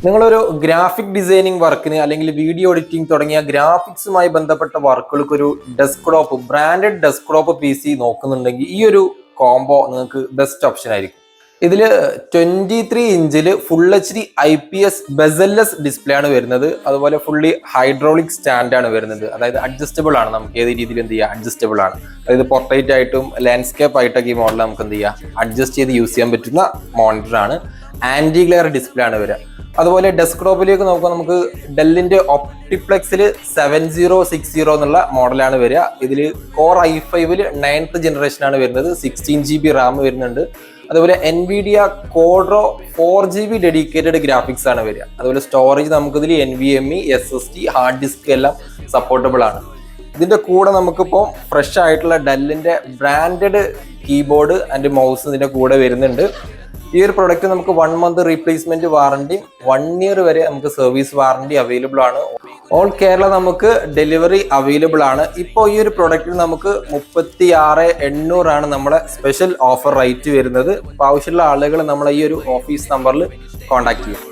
നിങ്ങളൊരു graphic designing വർക്കിന് അല്ലെങ്കിൽ വീഡിയോ എഡിറ്റിംഗ് തുടങ്ങിയ ഗ്രാഫിക്സുമായി ബന്ധപ്പെട്ട വർക്കുകൾക്ക് ഒരു ഡെസ്ക്ടോപ്പ് ബ്രാൻഡഡ് ഡെസ്ക്ടോപ്പ് PC നോക്കുന്നുണ്ടെങ്കിൽ ഈ ഒരു കോംബോ നിങ്ങൾക്ക് ബെസ്റ്റ് ഓപ്ഷൻ ആയിരിക്കും. ഇതിൽ 23 ഇഞ്ചിൽ full HD IPS bezel-less display ആണ് വരുന്നത്. അതുപോലെ ഫുള്ളി ഹൈഡ്രോളിക് സ്റ്റാൻഡ് ആണ് വരുന്നത്. അതായത് അഡ്ജസ്റ്റബിൾ ആണ്, നമുക്ക് ഏത് രീതിയിൽ എന്ത് ചെയ്യാം, അഡ്ജസ്റ്റബിൾ ആണ്. അതായത് പൊർട്രേറ്റ് ആയിട്ടും ലാൻഡ്സ്കേപ്പ് ആയിട്ടൊക്കെ ഈ മോഡൽ നമുക്ക് എന്ത് ചെയ്യാം, അഡ്ജസ്റ്റ് ചെയ്ത് യൂസ് ചെയ്യാൻ പറ്റുന്ന മോണിറ്റർ ആണ്. ആന്റി ഗ്ലെയർ ഡിസ്പ്ലേ ആണ് വരിക. അതുപോലെ ഡെസ്ക്ടോപ്പിലേക്ക് നോക്കുമ്പോൾ നമുക്ക് ഡെല്ലിന്റെ ഒപ്റ്റിപ്ലെക്സിൽ 7060 എന്നുള്ള മോഡലാണ് വരിക. ഇതിൽ കോർ i5 9th ജനറേഷൻ ആണ് വരുന്നത്. 16 GB റാം വരുന്നുണ്ട്. അതുപോലെ NVIDIA Quadro 4GB dedicated graphics ആണ് വരിക. അതുപോലെ സ്റ്റോറേജ് നമുക്കിതിൽ NVMe SSD ഹാർഡ് ഡിസ്ക് എല്ലാം സപ്പോർട്ടബിൾ ആണ്. ഇതിന്റെ കൂടെ നമുക്കിപ്പോൾ ഫ്രഷ് ആയിട്ടുള്ള ഡെല്ലിന്റെ ബ്രാൻഡഡ് കീബോർഡ് ആൻഡ് മൗസ് ഇതിന്റെ കൂടെ വരുന്നുണ്ട്. ഈ ഒരു പ്രൊഡക്റ്റ് നമുക്ക് 1 month റീപ്ലേസ്മെന്റ് വാറണ്ടി, 1 year വരെ നമുക്ക് സർവീസ് വാറണ്ടി അവൈലബിൾ ആണ്. ഓൾ കേരള നമുക്ക് ഡെലിവറി അവൈലബിൾ ആണ്. ഇപ്പോൾ ഈ ഒരു പ്രൊഡക്റ്റിന് നമുക്ക് 36,800 ആണ് നമ്മുടെ സ്പെഷ്യൽ ഓഫർ റേറ്റ് വരുന്നത്. അപ്പോൾ ആവശ്യമുള്ള ആളുകൾ നമ്മളെ ഈ ഒരു ഓഫീസ് നമ്പറിൽ കോൺടാക്ട് ചെയ്യും.